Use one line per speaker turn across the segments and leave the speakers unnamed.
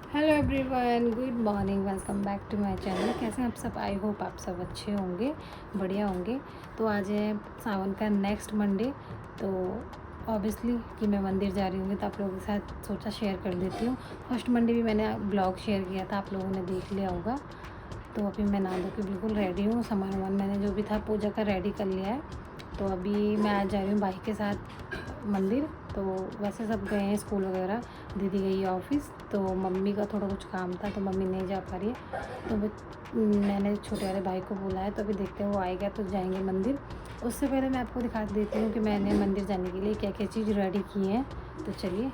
Hello everyone, good morning. Welcome back to my channel. कैसे हैं आप सब? आई होप आप सब अच्छे होंगे, बढ़िया होंगे। तो आज है सावन का नेक्स्ट मंडे। तो ऑब्वियसली कि मैं मंदिर जा रही हूँ, तो आप लोगों के साथ सोचा शेयर कर देती हूँ। फर्स्ट मंडे भी मैंने ब्लॉग शेयर किया था, आप लोगों ने देख लिया होगा। तो अभी मैं नहा धो के बिल्कुल रेडी हूँ। सामान वामान मैंने जो भी था पूजा का रेडी कर लिया है। तो अभी मैं आज जा रही हूँ भाई के साथ मंदिर। तो वैसे सब गए हैं स्कूल वगैरह, दीदी गई है ऑफिस। तो मम्मी का थोड़ा कुछ काम था तो मम्मी नहीं जा पा रही है। तो मैंने छोटे वाले भाई को बोला है, तो अभी देखते हैं वो आएगा तो जाएंगे मंदिर। उससे पहले मैं आपको दिखा देती हूँ कि मैंने मंदिर जाने के लिए क्या क्या चीज़ रेडी की है। तो चलिए।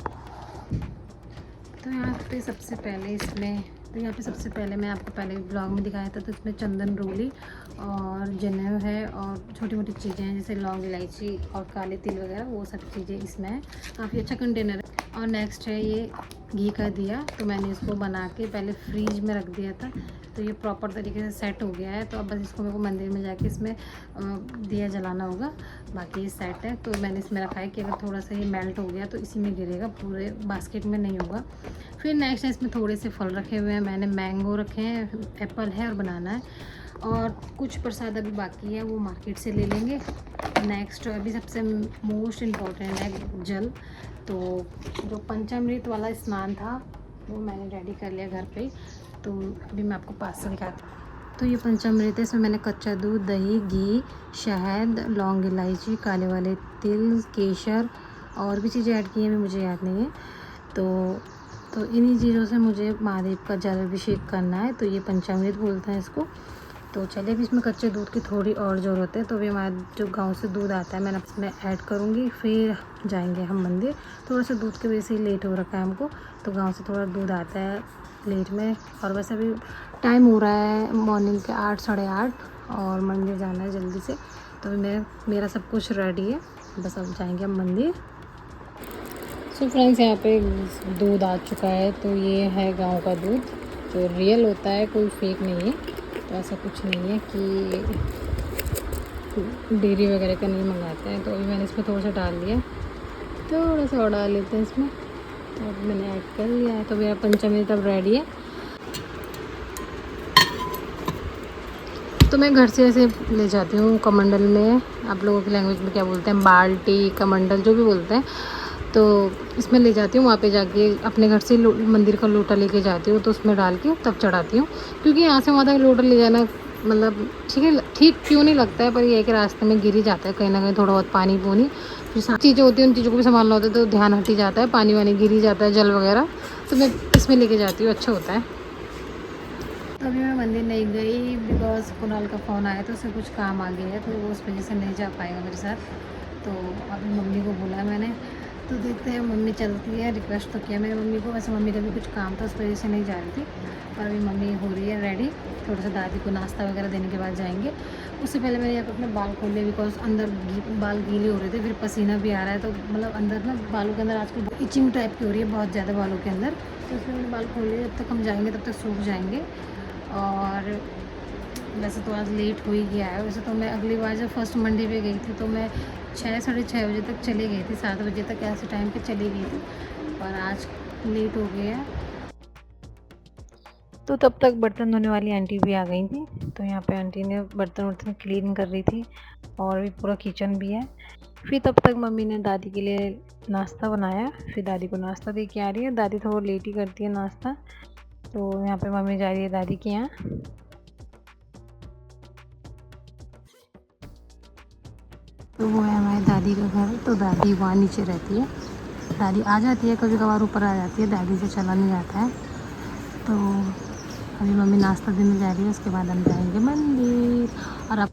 तो यहाँ पे सबसे पहले इसमें तो यहाँ पे सबसे पहले मैं आपको पहले ब्लॉग में दिखाया था। तो इसमें चंदन रोली और जनेऊ है और छोटी मोटी चीज़ें हैं जैसे लौंग, इलायची और काले तिल वगैरह, वो सब चीज़ें इसमें है। काफ़ी अच्छा कंटेनर है। और नेक्स्ट है ये घी का दिया। तो मैंने इसको बना के पहले फ्रीज में रख दिया था। तो ये प्रॉपर तरीके से सेट हो गया है। तो अब बस इसको मेरे को मंदिर में जाके इसमें दिया जलाना होगा। बाकी ये सेट है। तो मैंने इसमें रखा है कि अगर थोड़ा सा ये मेल्ट हो गया तो इसी में गिरेगा, पूरे बास्केट में नहीं होगा। फिर नेक्स्ट है इसमें थोड़े से फल रखे हुए हैं। मैंने मैंगो रखे हैं, एप्पल है और बनाना है। और कुछ प्रसाद अभी बाकी है, वो मार्केट से ले लेंगे। नेक्स्ट अभी सबसे मोस्ट इम्पॉर्टेंट है जल। तो जो पंचामृत वाला स्नान था वो मैंने रेडी कर लिया घर पे। तो अभी मैं आपको पास से दिखाती हूँ। तो ये पंचामृत है। इसमें मैंने कच्चा दूध, दही, घी, शहद, लौंग, इलायची, काले वाले तिल, केसर और भी चीज़ें ऐड की हैं, अभी मुझे याद नहीं है। तो इन्हीं चीज़ों से मुझे महादेव का जल अभिषेक करना है। तो ये पंचामृत बोलते हैं इसको। तो चलिए, अभी इसमें कच्चे दूध की थोड़ी और ज़रूरत है। तो अभी हमारा जो गांव से दूध आता है मैंने इसमें ऐड करूँगी, फिर जाएंगे हम मंदिर। थोड़ा सा दूध की वजह से लेट हो रखा है हमको। तो गांव से थोड़ा दूध आता है लेट में। और वैसे अभी टाइम हो रहा है मॉर्निंग के 8, साढ़े 8 और मंदिर जाना है जल्दी से। तो मेरा सब कुछ रेडी है, बस अब जाएंगे हम मंदिर। सो फ्रेंड्स, यहाँ पे दूध आ चुका है। तो ये है गांव का दूध, जो रियल होता है, कोई फेक नहीं है। तो ऐसा कुछ नहीं है कि डेयरी वगैरह का नहीं मंगाते हैं। तो अभी मैंने इसमें थोड़ा सा डाल दिया, थोड़ा सा और डाल लेते हैं इसमें। तो अब मैंने ऐड कर लिया है। तो मेरा पंचामृत अब रेडी है। तो मैं घर से ऐसे ले जाती हूँ कमंडल में, आप लोगों की लैंग्वेज में क्या बोलते हैं, बाल्टी, कमंडल, जो भी बोलते हैं। तो इसमें ले जाती हूँ, वहाँ पे जाके अपने घर से मंदिर का लोटा लेके जाती हूँ। तो उसमें डाल के तब चढ़ाती हूँ, क्योंकि यहाँ से वहाँ तक लोटा ले जाना मतलब ठीक क्यों नहीं लगता है, पर ये है कि रास्ते में गिर ही जाता है कहीं ना कहीं थोड़ा बहुत पानी पूनी। फिर चीज़ें होती हैं, उन चीज़ों को भी संभालना होता है, तो ध्यान हट ही जाता है, पानी वानी गिर ही जाता है, जल वगैरह। तो मैं इसमें लेके जाती हूँ, अच्छा होता है। तो अभी मैं मंदिर नहीं गई बिकॉज कुणाल का फ़ोन आया, तो उसे कुछ काम आ गया है, तो वो उस वजह से नहीं जा पाएगा मेरे साथ। तो अभी मम्मी को बोला है मैंने, तो देखते हैं मम्मी चलती है। रिक्वेस्ट तो किया मेरी मम्मी को, वैसे मम्मी का भी कुछ काम था, उस वजह से नहीं जा रही थी। पर अभी मम्मी हो रही है रेडी। थोड़ा सा दादी को नाश्ता वगैरह देने के बाद जाएंगे। उससे पहले मैंने यहाँ पर अपने बाल खोले, बिकॉज अंदर बाल गीले हो रहे थे, फिर पसीना भी आ रहा है। तो मतलब अंदर ना बालों के अंदर आजकल इचिंग टाइप की हो रही है बहुत ज़्यादा बालों के अंदर। तो इसलिए मैंने बाल खोले, जब तक हम जाएंगे तब तक सूख जाएंगे। और वैसे तो आज लेट हो ही गया है। वैसे तो मैं अगली बार जब फर्स्ट मंडे पे गई थी तो मैं 6, साढ़े 6 बजे तक चली गई थी, 7 बजे तक ऐसे टाइम पे चली गई थी। पर आज लेट हो गया है। तो तब तक बर्तन धोने वाली आंटी भी आ गई थी। तो यहाँ पे आंटी ने बर्तन वर्तन क्लीन कर रही थी, और भी पूरा किचन भी है। फिर तब तक मम्मी ने दादी के लिए नाश्ता बनाया। फिर दादी को नाश्ता दे के आ रही है। दादी थोड़ा लेट ही करती है नाश्ता। तो यहाँ पे मम्मी जा रही है दादी के यहाँ। तो वो है हमारी दादी का घर। तो दादी वहाँ नीचे रहती है। दादी आ जाती है कभी कभार, ऊपर आ जाती है, दादी से चला नहीं जाता है। तो अभी मम्मी नाश्ता देने जा रही है, उसके बाद हम जाएंगे मंदिर। और अब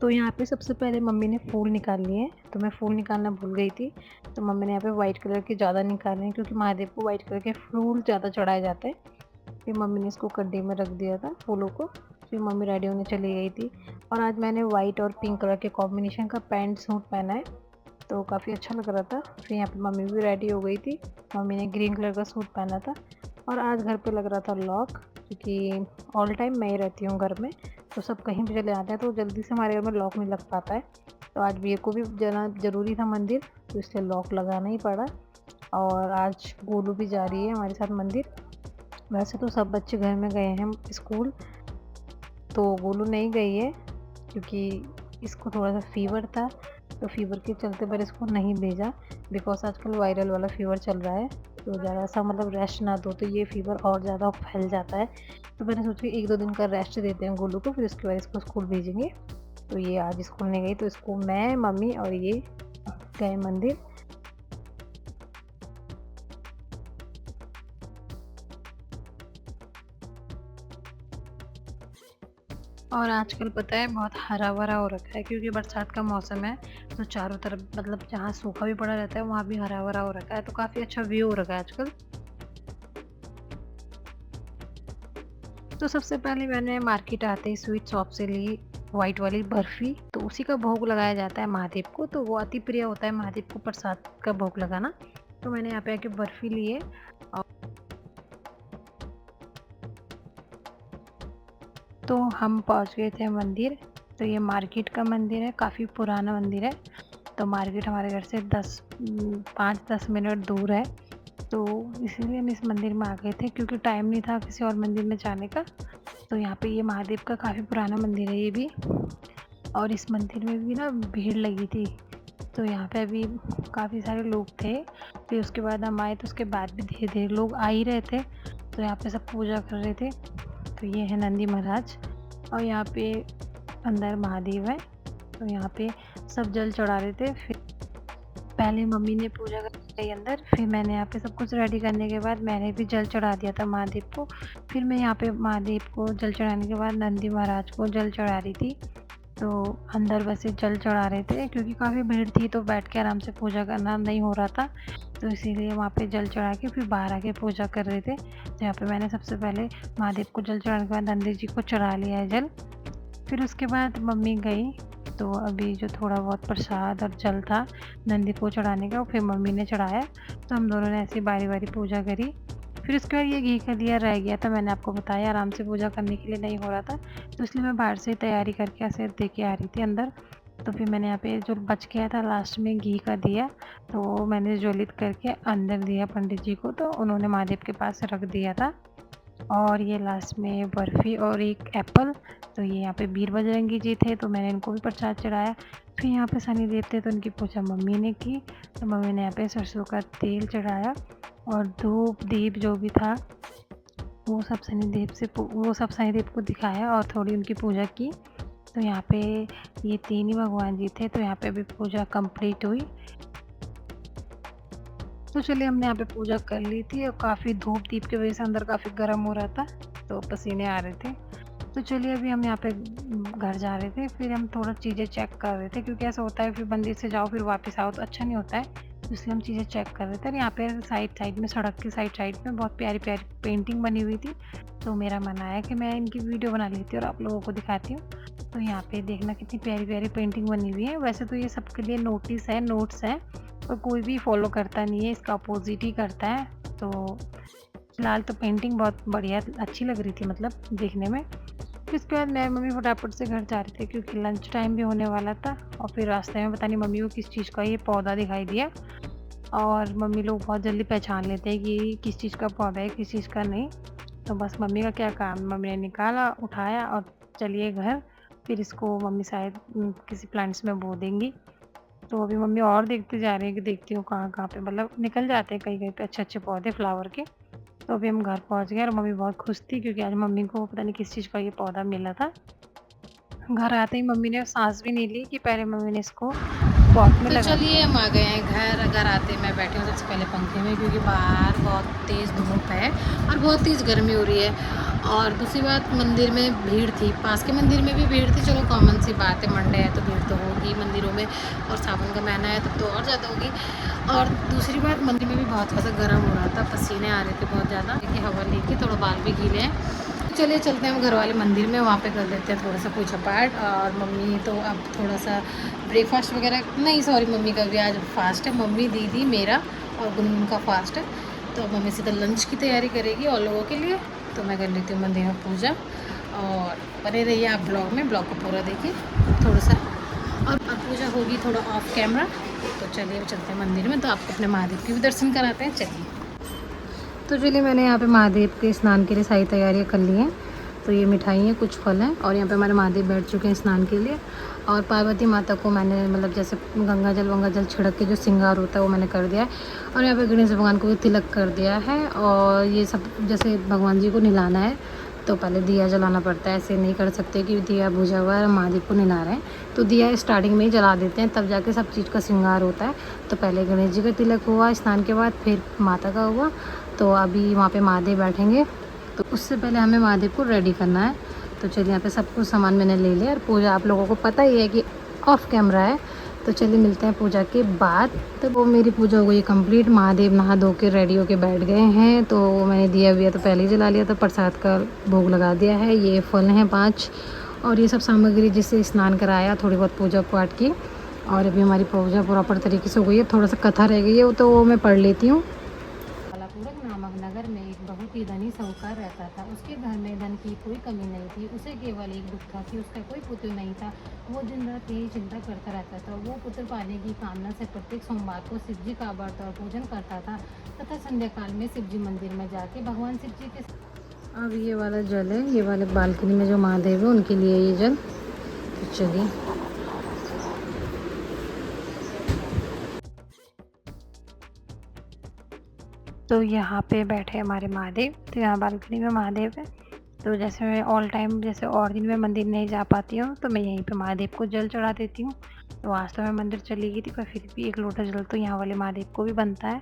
तो यहाँ पे सबसे पहले मम्मी ने फूल निकाल लिए। तो मैं फूल निकालना भूल गई थी। तो मम्मी ने यहाँ पे वाइट कलर के ज़्यादा निकाले हैं, क्योंकि महादेव को वाइट कलर के फूल ज़्यादा चढ़ाए जाते हैं। फिर मम्मी ने इसको गड्ढे में रख दिया था फूलों को। फिर मम्मी रेडी होने चली गई थी। और आज मैंने वाइट और पिंक कलर के कॉम्बिनेशन का पैंट सूट पहना है, तो काफ़ी अच्छा लग रहा था। फिर यहाँ पे मम्मी भी रेडी हो गई थी। मम्मी ने ग्रीन कलर का सूट पहना था। और आज घर पे लग रहा था लॉक, क्योंकि ऑल टाइम मैं ही रहती हूँ घर में। तो सब कहीं भी चले आते हैं, तो जल्दी से हमारे घर में लॉक नहीं लग पाता है। तो आज भी को भी जाना ज़रूरी था मंदिर, तो इसलिए लॉक लगाना ही पड़ा। और आज गोलू भी जा रही है हमारे साथ मंदिर। वैसे तो सब बच्चे घर में गए हैं स्कूल, तो गोलू नहीं गई है क्योंकि इसको थोड़ा सा फीवर था, तो फीवर के चलते पर इसको नहीं भेजा। बिकॉज आजकल वायरल वाला फीवर चल रहा है, तो ज़रा सा मतलब रेस्ट ना दो तो ये फीवर और ज़्यादा फैल जाता है। तो मैंने सोचा 1-2 दिन का रेस्ट देते हैं गोलू को, फिर उसके बाद इसको स्कूल भेजेंगे। तो ये आज स्कूल नहीं गई, तो इसको मैं, मम्मी और ये गए मंदिर। और आजकल पता है बहुत हरा-भरा हो रखा है क्योंकि बरसात का मौसम है, तो चारों तरफ मतलब जहाँ सूखा भी पड़ा रहता है वहाँ भी हरा-भरा हो रखा है, तो काफ़ी अच्छा व्यू हो रखा है आजकल। तो सबसे पहले मैंने मार्केट आते ही स्वीट शॉप से ली व्हाइट वाली बर्फ़ी, तो उसी का भोग लगाया जाता है महादेव को, तो वो अति प्रिय होता है महादेव को प्रसाद का भोग लगाना। तो मैंने यहाँ पे आके बर्फ़ी ली है। तो हम पहुँच गए थे मंदिर। तो ये मार्केट का मंदिर है, काफ़ी पुराना मंदिर है। तो मार्केट हमारे घर से 5-10 मिनट दूर है, तो इसीलिए हम इस मंदिर में आ गए थे क्योंकि टाइम नहीं था किसी और मंदिर में जाने का। तो यहाँ पे ये महादेव का काफ़ी पुराना मंदिर है ये भी, और इस मंदिर में भी ना भीड़ लगी थी, तो यहाँ पे अभी काफ़ी सारे लोग थे। फिर उसके बाद हम आए, तो उसके बाद भी धीरे-धीरे लोग आ ही रहे थे, तो यहाँ पे सब पूजा कर रहे थे। तो ये है नंदी महाराज, और यहाँ पे अंदर महादेव है, तो यहाँ पे सब जल चढ़ा रहे थे। फिर पहले मम्मी ने पूजा कराई अंदर, फिर मैंने यहाँ पे सब कुछ रेडी करने के बाद मैंने भी जल चढ़ा दिया था महादेव को। फिर मैं यहाँ पे महादेव को जल चढ़ाने के बाद नंदी महाराज को जल चढ़ा रही थी। तो अंदर वैसे जल चढ़ा रहे थे क्योंकि काफ़ी भीड़ थी, तो बैठ के आराम से पूजा करना नहीं हो रहा था, तो इसीलिए वहाँ पे जल चढ़ा के फिर बाहर आके पूजा कर रहे थे। तो यहाँ पे मैंने सबसे पहले महादेव को जल चढ़ाने के बाद नंदी जी को चढ़ा लिया है जल। फिर उसके बाद मम्मी गई, तो अभी जो थोड़ा बहुत प्रसाद और जल था नंदी को चढ़ाने का, फिर मम्मी ने चढ़ाया, तो हम दोनों ने ऐसी बारी-बारी पूजा करी। फिर उसके बाद ये घी का दिया रह गया था, मैंने आपको बताया आराम से पूजा करने के लिए नहीं हो रहा था, तो इसलिए मैं बाहर से तैयारी करके ऐसे दे के आ रही थी अंदर। तो फिर मैंने यहाँ पे जो बच गया था लास्ट में घी का दिया, तो मैंने ज्वलित करके अंदर दिया पंडित जी को, तो उन्होंने महादेव के पास रख दिया था। और ये लास्ट में बर्फ़ी और एक एप्पल, तो ये यहाँ पे वीर बजरंगी जी थे, तो मैंने इनको भी प्रसाद चढ़ाया। फिर यहाँ पे शनि देव थे, तो उनकी पूजा मम्मी ने की, तो मम्मी ने यहाँ पे सरसों का तेल चढ़ाया और धूप दीप जो भी था वो सब शनिदेव को दिखाया और थोड़ी उनकी पूजा की। तो यहाँ पे ये 3 ही भगवान जी थे, तो यहाँ पे अभी पूजा कंप्लीट हुई। तो चलिए हमने यहाँ पे पूजा कर ली थी, और काफ़ी धूप दीप की वजह से अंदर काफ़ी गर्म हो रहा था, तो पसीने आ रहे थे। तो चलिए अभी हम यहाँ पे घर जा रहे थे, फिर हम थोड़ा चीज़ें चेक कर रहे थे क्योंकि ऐसा होता है फिर मंदिर से जाओ फिर वापस आओ तो अच्छा नहीं होता है, तो इसलिए हम चीज़ें चेक कर रहे थे। और यहाँ पे साइड में सड़क के साइड में बहुत प्यारी-प्यारी पेंटिंग बनी हुई थी, तो मेरा मन आया कि मैं इनकी वीडियो बना लेती हूँ और आप लोगों को दिखाती हूँ। तो यहाँ पे देखना कितनी प्यारी-प्यारी पेंटिंग बनी हुई है। वैसे तो ये सबके लिए नोट्स है, और कोई भी फॉलो करता नहीं है, इसका अपोज़िट ही करता है। तो फिलहाल तो पेंटिंग बहुत बढ़िया अच्छी लग रही थी मतलब देखने में। फिर उसके बाद मैं मम्मी फटाफट से घर जा रहे थे क्योंकि लंच टाइम भी होने वाला था, और फिर रास्ते में पता नहीं मम्मी को किस चीज़ का ये पौधा दिखाई दिया, और मम्मी लोग बहुत जल्दी पहचान लेते हैं कि किस चीज़ का पौधा है किस चीज़ का नहीं। तो बस मम्मी का क्या काम, मम्मी ने निकाला उठाया और चलिए घर। फिर इसको मम्मी शायद किसी प्लांट्स में बो देंगी। तो अभी मम्मी और देखते जा रहे हैं कि देखती हूँ कहाँ-कहाँ पे मतलब निकल जाते हैं कहीं-कहीं पे अच्छे-अच्छे पौधे फ्लावर के। तो अभी हम घर पहुँच गए और मम्मी बहुत खुश थी क्योंकि आज मम्मी को पता नहीं किस चीज़ का ये पौधा मिला था। घर आते ही मम्मी ने साँस भी नहीं ली कि पहले मम्मी ने इसको पॉट में लगा। तो चलिए हम आ गए हैं घर आते मैं बैठी हूँ सबसे पहले पंखे में क्योंकि बाहर बहुत तेज़ धूप है और बहुत तेज़ गर्मी हो रही है। और दूसरी बात मंदिर में भीड़ थी, पास के मंदिर में भी भीड़ थी, चलो कॉमन सी बात है, मंडे है तो भीड़ तो होगी मंदिरों में, और सावन का महीना है तब तो और ज़्यादा होगी। और दूसरी बात मंदिर में भी बहुत ज़्यादा गर्म हो रहा था, पसीने आ रहे थे बहुत ज़्यादा, देखिए हवा लेके थोड़ा बाल भी गीले हैं। चलिए चलते हैं हम घर वाले मंदिर में, वहाँ पे कर लेते हैं थोड़ा सा पूजा पाठ। और मम्मी तो अब थोड़ा सा ब्रेकफास्ट वगैरह नहीं, सॉरी मम्मी का भी आज फास्ट है, मम्मी दीदी मेरा और गुनगुन का फास्ट है, तो मम्मी सीधा लंच की तैयारी करेगी और लोगों के लिए। तो मैं कर लेती हूँ मंदिर में पूजा, और बने रहिए आप ब्लॉग में, ब्लॉग को पूरा देखिए थोड़ा सा। और पूजा होगी थोड़ा ऑफ कैमरा। तो चलिए अब चलते हैं मंदिर में, तो आपको अपने महादेव के भी दर्शन कराते हैं। चलिए तो चलिए मैंने यहाँ पे महादेव के स्नान के लिए सारी तैयारियाँ कर ली हैं। तो ये मिठाई है, कुछ फल हैं, और यहाँ पे हमारे महादेव बैठ चुके हैं स्नान के लिए। और पार्वती माता को मैंने मतलब जैसे गंगा जल छिड़क के जो श्रृंगार होता है वो मैंने कर दिया है। और यहाँ पे गणेश भगवान को भी तिलक कर दिया है। और ये सब जैसे भगवान जी को नहलाना है तो पहले दिया जलाना पड़ता है, ऐसे नहीं कर सकते कि दिया बुझा हुआ है महादेव को नहला रहे हैं। तो दिया स्टार्टिंग में ही जला देते हैं, तब जाके सब चीज़ का श्रृंगार होता है। तो पहले गणेश जी का तिलक हुआ स्नान के बाद, फिर माता का हुआ। तो अभी वहाँ पे महादेव बैठेंगे, तो उससे पहले हमें महादेव को रेडी करना है। तो चलिए यहाँ पे सब कुछ सामान मैंने ले लिया। और पूजा आप लोगों को पता ही है कि ऑफ कैमरा है। तो चलिए मिलते हैं पूजा के बाद। तो वो मेरी पूजा हो गई कंप्लीट। महादेव नहा धो के रेडी होके बैठ गए हैं। तो मैंने दिया तो पहले ही जला लिया, तो प्रसाद का भोग लगा दिया है। ये फल हैं 5 और ये सब सामग्री जिससे स्नान कराया, थोड़ी बहुत पूजा पाठ की। और अभी हमारी पूजा प्रॉपर तरीके से हो गई है। थोड़ा सा कथा रह गई है, वो तो वो मैं पढ़ लेती हूँ। नामक नगर में एक बहुत ही धनी साहूकार रहता था। उसके घर में धन की कोई कमी नहीं थी। उसे केवल एक दुख था कि उसका कोई पुत्र नहीं था। वो दिन रात यही चिंता करता रहता था। वो पुत्र पाने की कामना से प्रत्येक सोमवार को शिव जी का व्रत और पूजन करता था तथा संध्या काल में शिव जी मंदिर में जाके भगवान शिव जी के। अब ये वाला जल है, ये वाले बालकनी में जो महादेव है उनके लिए ये जल। तो चलिए तो यहाँ पे बैठे हमारे महादेव। तो यहाँ बालकनी में महादेव है। तो जैसे मैं ऑल टाइम जैसे और दिन में मंदिर नहीं जा पाती हूँ तो मैं यहीं पे महादेव को जल चढ़ा देती हूँ। तो आज तो मैं मंदिर चली गई थी, पर फिर भी एक लोटा जल तो यहाँ वाले महादेव को भी बनता है।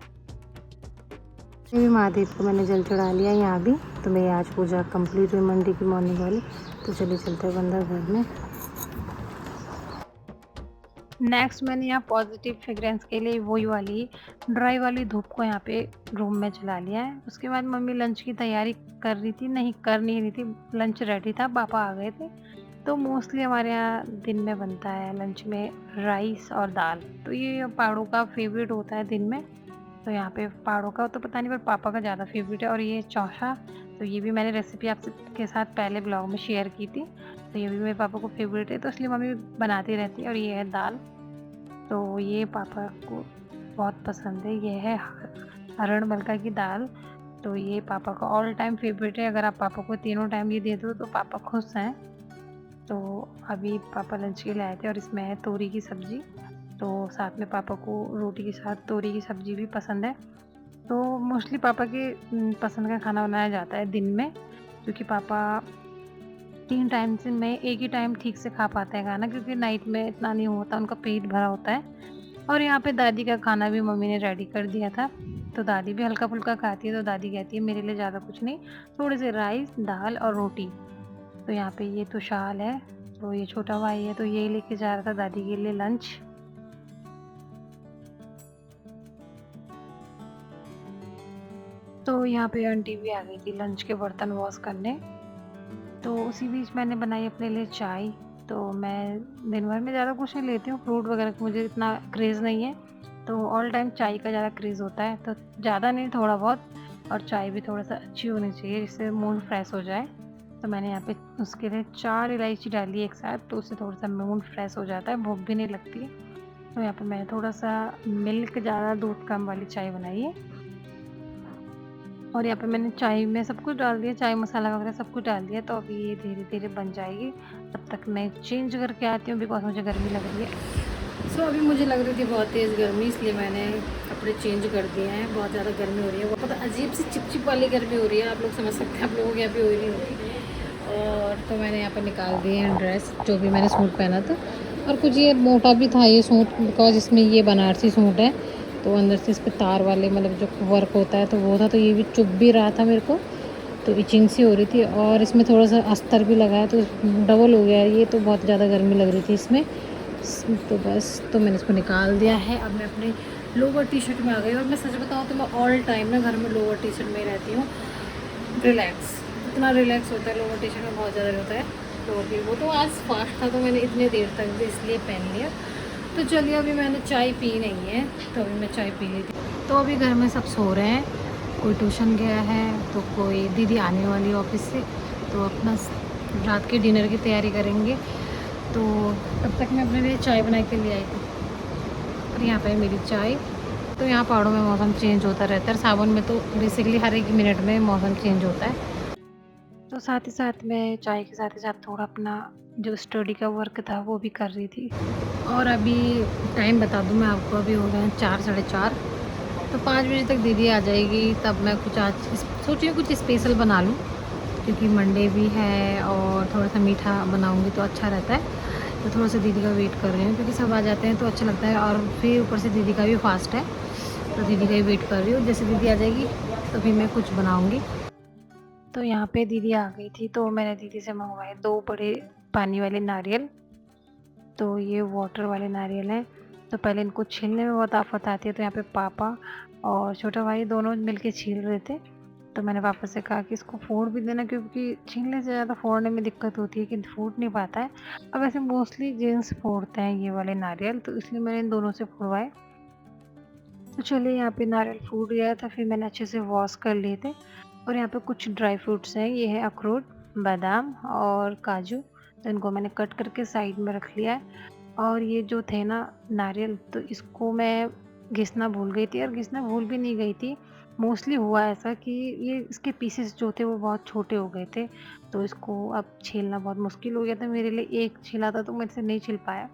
भी महादेव को मैंने जल चढ़ा लिया यहाँ भी। तो मेरी आज पूजा कंप्लीट हुई मंदिर की मॉर्निंग वाली। तो चलिए चलते हैं बंदा घर में। नेक्स्ट मैंने यहाँ पॉजिटिव फ्रेग्रेंस के लिए वही वाली ड्राई वाली धूप को यहाँ पे रूम में जला लिया है। उसके बाद मम्मी लंच की तैयारी कर रही थी, नहीं कर नहीं रही थी, लंच रेडी था, पापा आ गए थे। तो मोस्टली हमारे यहाँ दिन में बनता है लंच में राइस और दाल। तो ये पहाड़ों का फेवरेट होता है दिन में। तो यहाँ पे पहाड़ों का तो पता नहीं, पर पापा का ज़्यादा फेवरेट है। और ये चौसा, तो ये भी मैंने रेसिपी आपके साथ पहले ब्लॉग में शेयर की थी। तो ये भी मेरे पापा को फेवरेट है, तो इसलिए मम्मी बनाती रहती है। और ये है दाल, तो ये पापा को बहुत पसंद है। ये है हरण मलका की दाल। तो ये पापा का ऑल टाइम फेवरेट है। अगर आप पापा को तीनों टाइम ये दे दो तो पापा खुश हैं। तो अभी पापा लंच के लिए आए थे और इसमें है तोरी की सब्ज़ी। तो साथ में पापा को रोटी के साथ तोरी की सब्ज़ी भी पसंद है। तो मोस्टली पापा के पसंद का खाना बनाया जाता है दिन में, क्योंकि पापा 3 टाइम से मैं एक ही टाइम ठीक से खा पाते हैं खाना, क्योंकि नाइट में इतना नहीं होता, उनका पेट भरा होता है। और यहाँ पे दादी का खाना भी मम्मी ने रेडी कर दिया था। तो दादी भी हल्का फुल्का खाती है। तो दादी कहती है मेरे लिए ज़्यादा कुछ नहीं, थोड़े से राइस दाल और रोटी। तो यहाँ पे ये तो शाल है, तो ये छोटा भाई है, तो यही लेके जा रहा था दादी के लिए लंच। तो यहाँ पे आंटी भी आ गई थी लंच के बर्तन वॉश करने। तो उसी बीच मैंने बनाई अपने लिए चाय। तो मैं दिन भर में ज़्यादा कुछ नहीं लेती हूँ, फ्रूट वगैरह का मुझे इतना क्रेज़ नहीं है। तो ऑल टाइम चाय का ज़्यादा क्रेज़ होता है, तो ज़्यादा नहीं थोड़ा बहुत। और चाय भी थोड़ा सा अच्छी होनी चाहिए जिससे मूड फ्रेश हो जाए। तो मैंने यहाँ पे उसके लिए 4 इलायची डाली एक साथ, तो उससे थोड़ा सा मूड फ्रेश हो जाता है, भूख भी नहीं लगती। तो यहाँ पे मैंने थोड़ा सा मिल्क ज़्यादा दूध कम वाली चाय बनाई है। और यहाँ पे मैंने चाय में सब कुछ डाल दिया, चाय मसाला वगैरह सब कुछ डाल दिया। तो अभी ये धीरे धीरे बन जाएगी। तब तक मैं चेंज करके आती हूँ, बिकॉज मुझे गर्मी लग रही है। सो अभी मुझे लग रही थी बहुत तेज़ गर्मी, इसलिए मैंने कपड़े चेंज कर दिए हैं। बहुत ज़्यादा गर्मी हो रही है, वो पता अजीब सी चिपचिप वाली गर्मी हो रही है, आप लोग समझ सकते हैं, आप लोगों के यहाँ भी हो रही होगी। और तो मैंने यहाँ पर निकाल दिए हैं ड्रेस, जो भी मैंने सूट पहना था। और कुछ ये मोटा भी था ये सूट, बिकॉज इसमें ये बनारसी सूट है, तो अंदर से इस पर तार वाले मतलब जो वर्क होता है तो वो था। तो ये भी चुभ भी रहा था मेरे को, तो इचिंग सी हो रही थी। और इसमें थोड़ा सा अस्तर भी लगा है, तो डबल हो गया ये, तो बहुत ज़्यादा गर्मी लग रही थी इसमें। तो बस तो मैंने इसको निकाल दिया है। अब मैं अपने लोअर टी शर्ट में आ गई। और मैं सच बताऊँ तो मैं ऑल टाइम ना घर में लोअर टी शर्ट में ही रहती हूँ। रिलैक्स, इतना रिलैक्स होता है लोअर टी शर्ट में, बहुत ज़्यादा होता है। तो अभी वो तो आज फास्ट था, तो मैंने इतने देर तक भी इसलिए पहन लिया। तो चलिए अभी मैंने चाय पी नहीं है, तो अभी मैं चाय पी ली थी। तो अभी घर में सब सो रहे हैं, कोई ट्यूशन गया है, तो कोई दीदी आने वाली ऑफिस से, तो अपना रात के डिनर की तैयारी करेंगे। तो तब तक मैं अपने लिए चाय बना के ले आई थी। और यहाँ पे मेरी चाय। तो यहाँ पहाड़ों में मौसम चेंज होता रहता है, सावन में तो बेसिकली हर एक मिनट में मौसम चेंज होता है। तो साथ ही साथ मैं चाय के साथ ही साथ थोड़ा अपना जो स्टडी का वर्क था वो भी कर रही थी। और अभी टाइम बता दूँ मैं आपको, अभी हो गए हैं 4 साढ़े 4। तो 5 बजे तक दीदी आ जाएगी, तब मैं कुछ आज सोच रही हूँ कुछ स्पेशल बना लूँ, क्योंकि मंडे भी है और थोड़ा-सा मीठा बनाऊँगी तो अच्छा रहता है। तो थोड़ा-सा दीदी का वेट कर रही हूँ, क्योंकि सब आ जाते हैं तो अच्छा लगता है, और फिर ऊपर से दीदी का भी फास्ट है, तो दीदी का ही वेट कर रही हूँ। जैसे दीदी आ जाएगी तो फिर मैं कुछ बनाऊँगी। तो यहाँ पे दीदी आ गई थी, तो मैंने दीदी से मँगवाए 2 बड़े पानी वाले नारियल। तो ये वाटर वाले नारियल हैं। तो पहले इनको छीलने में बहुत आफ़त आती है, तो यहाँ पे पापा और छोटा भाई दोनों मिलके छील रहे थे। तो मैंने पापा से कहा कि इसको फोड़ भी देना, क्योंकि छीलने से ज़्यादा फोड़ने में दिक्कत होती है कि फूट नहीं पाता है। अब वैसे मोस्टली जेंट्स फोड़ते हैं ये वाले नारियल, तो इसलिए मैंने इन दोनों से फोड़वाए। तो चलिए, यहाँ पे नारियल फूट गया था, फिर मैंने अच्छे से वॉश कर लिए थे। और यहाँ पे कुछ ड्राई फ्रूट्स हैं, ये है अखरोट, बादाम और काजू। तो इनको मैंने कट करके साइड में रख लिया है। और ये जो थे ना नारियल, तो इसको मैं घिसना भूल गई थी, और घिसना भूल भी नहीं गई थी। मोस्टली हुआ ऐसा कि ये इसके पीसेस जो थे वो बहुत छोटे हो गए थे, तो इसको अब छीलना बहुत मुश्किल हो गया था मेरे लिए। एक छिला था तो मुझसे नहीं छिल पाया,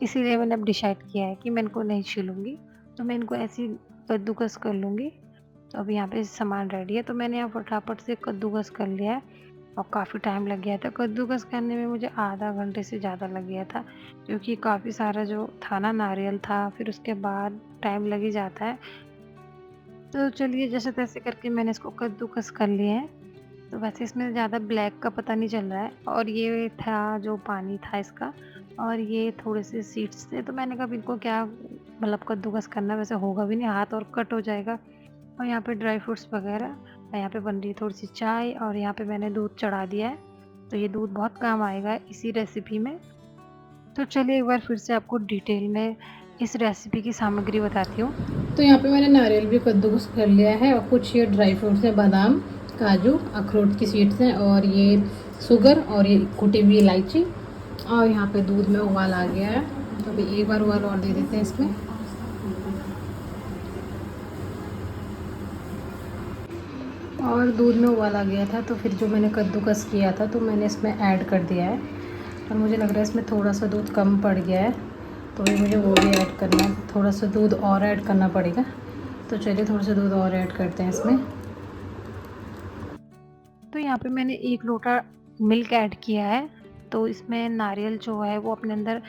इसीलिए मैंने अब डिसाइड किया है कि मैं इनको नहीं छीलूँगी, तो मैं इनको ऐसे ही कद्दूकस कर लूँगी। तो अभी यहाँ पे सामान रेडी है, तो मैंने यहाँ फटाफट से कद्दूकस कर लिया है। और काफ़ी टाइम लग गया था कद्दूकस करने में, मुझे आधा घंटे से ज़्यादा लग गया था, क्योंकि काफ़ी सारा जो था ना नारियल था, फिर उसके बाद टाइम लग ही जाता है। तो चलिए, जैसे तैसे करके मैंने इसको कद्दूकस कर लिया है। तो वैसे इसमें ज़्यादा ब्लैक का पता नहीं चल रहा है, और ये था जो पानी था इसका, और ये थोड़े से सीड्स थे। तो मैंने कहा अब इनको क्या मतलब कद्दूकस करना, वैसे होगा भी नहीं, हाथ और कट हो जाएगा। और यहाँ पे ड्राई फ्रूट्स वगैरह, यहाँ पे बन रही है थोड़ी सी चाय, और यहाँ पे मैंने दूध चढ़ा दिया है। तो ये दूध बहुत काम आएगा इसी रेसिपी में। तो चलिए, एक बार फिर से आपको डिटेल में इस रेसिपी की सामग्री बताती हूँ। तो यहाँ पे मैंने नारियल भी कद्दूकस कर लिया है, और कुछ ये ड्राई फ्रूट्स हैं, बादाम, काजू, अखरोट की सीड्स हैं, और ये शुगर, और ये कुटी हुई इलायची। और यहाँ पे दूध में उबाल आ गया है, तो अभी एक बार उबाल और दे देते हैं इसमें। और दूध में उबाल आ गया था, तो फिर जो मैंने कद्दूकस किया था तो मैंने इसमें ऐड कर दिया है। और मुझे लग रहा है इसमें थोड़ा सा दूध कम पड़ गया है, तो भी मुझे वो भी ऐड करना है, थोड़ा सा दूध और ऐड करना पड़ेगा। तो चलिए, थोड़ा सा दूध और ऐड करते हैं इसमें। तो यहाँ पे मैंने 1 लोटा मिल्क ऐड किया है। तो इसमें नारियल जो है वो अपने अंदर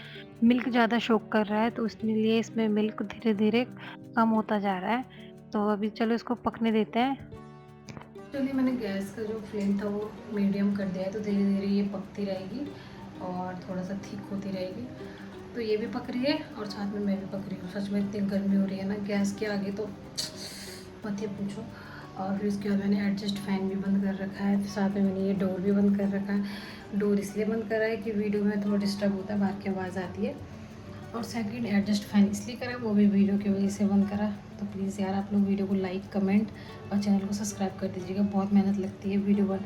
मिल्क ज़्यादा शोक कर रहा है, तो इसलिए इसमें मिल्क धीरे-धीरे कम होता जा रहा है। तो अभी चलो इसको पकने देते हैं। चलिए, मैंने गैस का जो फ्लेम था वो मीडियम कर दिया है, तो धीरे धीरे ये पकती रहेगी और थोड़ा सा थिक होती रहेगी। तो ये भी पक रही है और साथ में मैं भी पक रही हूँ। सच में इतनी गर्मी हो रही है ना गैस के आगे, तो मत ही पूछो। और फिर उसके बाद मैंने एडजस्ट फ़ैन भी बंद कर रखा है, फिर साथ में मैंने ये डोर भी बंद कर रखा है। डोर इसलिए बंद करा है कि वीडियो में थोड़ा डिस्टर्ब होता है, बाहर की आवाज़ आती है। और सेकंड, एडजस्ट फ़ैन इसलिए करा, वो भी वीडियो की वजह से बंद करा। तो प्लीज़ यार, आप लोग वीडियो को लाइक, कमेंट और चैनल को सब्सक्राइब कर दीजिएगा। बहुत मेहनत लगती है वीडियो बन,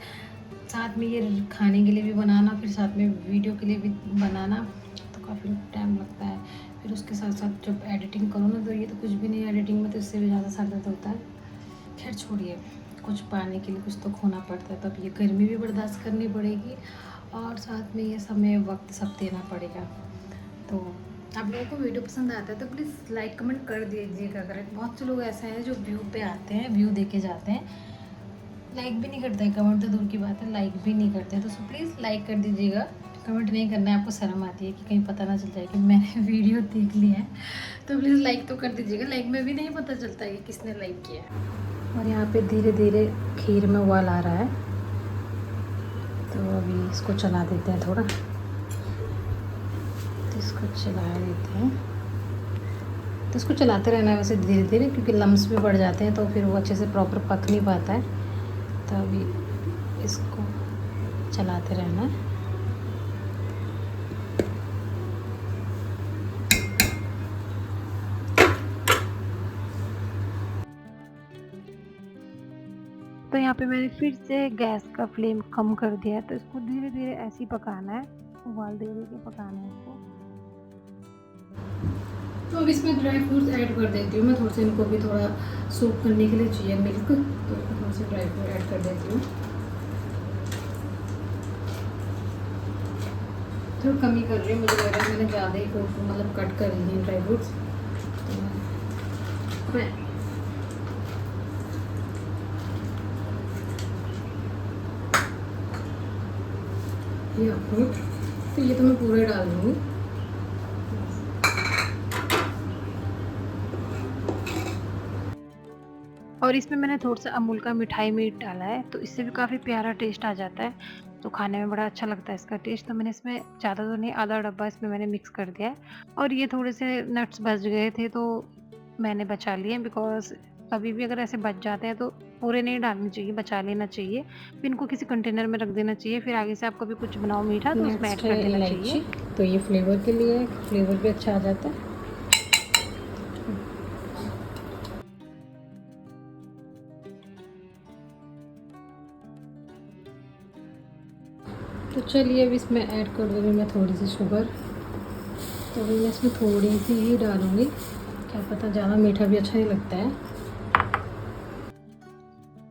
साथ में ये खाने के लिए भी बनाना, फिर साथ में वीडियो के लिए भी बनाना, तो काफ़ी टाइम लगता है। फिर उसके साथ साथ जब एडिटिंग करो ना, तो ये तो कुछ भी नहीं, एडिटिंग में तो इससे भी ज़्यादा सर दर्द होता है। खैर छोड़िए, कुछ पाने के लिए कुछ तो खोना पड़ता है, तब ये गर्मी भी बर्दाश्त करनी पड़ेगी, और साथ में ये समय वक्त सब देना पड़ेगा। तो आप लोगों को वीडियो पसंद आता है तो प्लीज़ लाइक कमेंट कर दीजिएगा। अगर बहुत से लोग ऐसे हैं जो व्यू पे आते हैं, व्यू दे के जाते हैं, लाइक भी नहीं करते हैं, कमेंट तो दूर की बात है, लाइक भी नहीं करते हैं। तो प्लीज़ लाइक कर दीजिएगा। कमेंट नहीं करना है, आपको शर्म आती है कि कहीं पता ना चल जाए कि मैंने वीडियो देख ली है, तो प्लीज़ लाइक तो कर दीजिएगा। लाइक में भी नहीं पता चलता है कि किसने लाइक किया है। और यहाँ पे धीरे धीरे खीर में उबाल आ रहा है, तो अभी इसको चला देते हैं थोड़ा, तो इसको चला देते हैं। तो इसको चलाते रहना है वैसे धीरे धीरे, क्योंकि लम्स भी बढ़ जाते हैं, तो फिर वो अच्छे से प्रॉपर पक नहीं पाता है। तो अभी इसको चलाते रहना है। तो यहाँ पे मैंने फिर से गैस का फ्लेम कम कर दिया है, तो इसको धीरे धीरे ऐसे ही पकाना है। उबाल दे के पकाना है इसको।
तो अब इसमें ड्राई फ्रूट्स ऐड कर देती हूँ मैं, थोड़े से इनको भी थोड़ा सूप करने के लिए चाहिए मिल्क, तो इसमें थोड़े से ड्राई फ्रूट ऐड कर देती हूँ। थोड़ा कम ही कर रही हूँ, मुझे लग रहा है मैंने ज़्यादा ही मतलब कट कर ली ड्राई फ्रूट्स, तो मैं ये अखरोट, तो ये तो मैं पूरे डाल दूँगी।
और इसमें मैंने थोड़ा-सा अमूल का मिठाई मीठ डाला है, तो इससे भी काफ़ी प्यारा टेस्ट आ जाता है, तो खाने में बड़ा अच्छा लगता है इसका टेस्ट। तो मैंने इसमें ज़्यादा तो नहीं, आधा डब्बा इसमें मैंने मिक्स कर दिया है। और ये थोड़े से नट्स बच गए थे, तो मैंने बचा लिए बिकॉज़ कभी भी अगर ऐसे बच जाते हैं, तो पूरे नहीं डालने चाहिए, बचा लेना चाहिए। फिर इनको किसी कंटेनर में रख देना चाहिए, फिर आगे से आप कभी कुछ बनाओ मीठा, तो उसमें ऐड
नेक्स्ट
कर
है
देना चाहिए।
इलायची, तो ये फ्लेवर के लिए है, फ्लेवर भी अच्छा आ जाता है। तो चलिए अब इसमें ऐड कर दूँगी मैं थोड़ी सी शुगर, तो अभी मैं इसमें थोड़ी सी ही डालूँगी, क्या पता ज़्यादा मीठा भी अच्छा नहीं लगता है।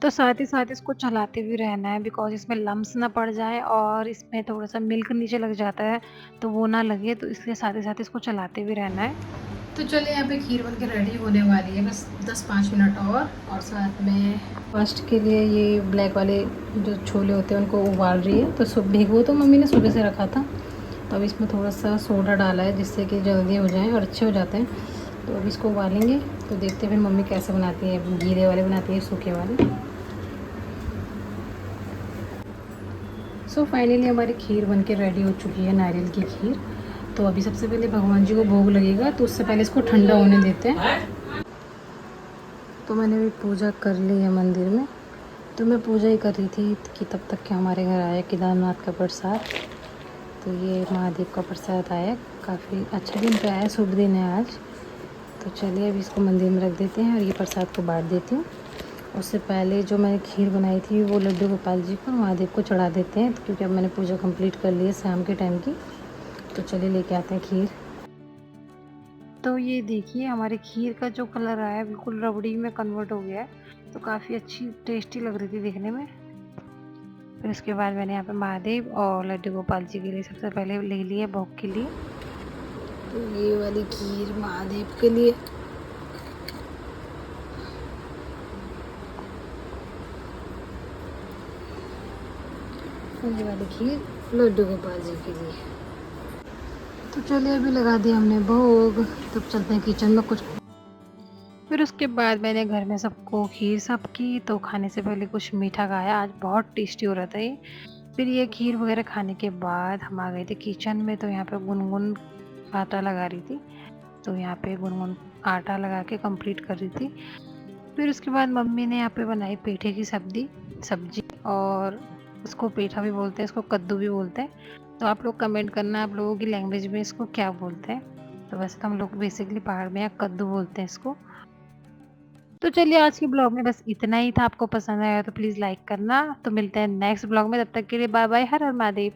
तो साथ ही साथ इसको चलाते भी रहना है बिकॉज़ इसमें लम्प्स ना पड़ जाए, और इसमें थोड़ा-सा मिल्क नीचे लग जाता है, तो वो ना लगे, तो इसलिए साथ ही साथ इसको चलाते भी रहना है।
तो चलिए यहाँ पे खीर बनके रेडी होने वाली है, बस 10-5 मिनट और साथ में फर्स्ट के लिए ये ब्लैक वाले जो छोले होते हैं उनको उबाल रही है, तो भिगो तो मम्मी ने सुबह से रखा था, तो अब इसमें थोड़ा सा सोडा डाला है जिससे कि जल्दी हो जाएं और अच्छे हो जाते हैं। तो अब इसको उबालेंगे, तो देखते हैं फिर मम्मी कैसे बनाती है, गीले वाले बनाती है सूखे वाले। सो फाइनली हमारी खीर बनके रेडी हो चुकी है, नारियल की खीर। तो अभी सबसे पहले भगवान जी को भोग लगेगा, तो उससे पहले इसको ठंडा होने देते हैं। तो मैंने भी पूजा कर ली है मंदिर में, तो मैं पूजा ही कर रही थी कि तब तक कि हमारे घर आया केदारनाथ का प्रसाद। तो ये महादेव का प्रसाद आया, काफ़ी अच्छा दिन पे आया, शुभ दिन है आज। तो चलिए अभी इसको मंदिर में रख देते हैं और ये प्रसाद को बांट देती हूँ। उससे पहले जो मैंने खीर बनाई थी वो लड्डू गोपाल जी को, महादेव को चढ़ा देते हैं, क्योंकि अब मैंने पूजा कंप्लीट कर ली है शाम के टाइम की। तो चलिए लेके आते हैं खीर।
तो ये देखिए हमारी खीर का जो कलर आया है बिल्कुल रबड़ी में कन्वर्ट हो गया है, तो काफ़ी अच्छी टेस्टी लग रही थी देखने में। फिर उसके बाद मैंने यहाँ पे महादेव और लड्डू गोपाल जी के लिए सबसे पहले ले लिए भोग के लिए।
तो ये वाली खीर महादेव के लिए, और ये वाली खीर लड्डू गोपाल जी के लिए। तो चलिए अभी लगा दिया हमने भोग, तो चलते हैं किचन में कुछ।
फिर उसके बाद मैंने घर में सबको खीर सब की, तो खाने से पहले कुछ मीठा खाया, आज बहुत टेस्टी हो रहा था ये। फिर ये खीर वगैरह खाने के बाद हम आ गए थे किचन में, तो यहाँ पे गुनगुन आटा लगा रही थी, तो यहाँ पे गुनगुन आटा लगा के कंप्लीट कर रही थी। फिर उसके बाद मम्मी ने यहाँ पे बनाई पेठे की सब्जी, और उसको पेठा भी बोलते हैं, इसको कद्दू भी बोलते हैं। तो आप लोग कमेंट करना आप लोगों की लैंग्वेज में इसको क्या बोलते हैं। तो वैसे तो हम लोग बेसिकली पहाड़ में यहाँ कद्दू बोलते हैं इसको। तो चलिए आज के ब्लॉग में बस इतना ही था, आपको पसंद आया तो प्लीज़ लाइक करना। तो मिलते हैं नेक्स्ट ब्लॉग में, तब तक के लिए बाय बाय, हर हर महादेव।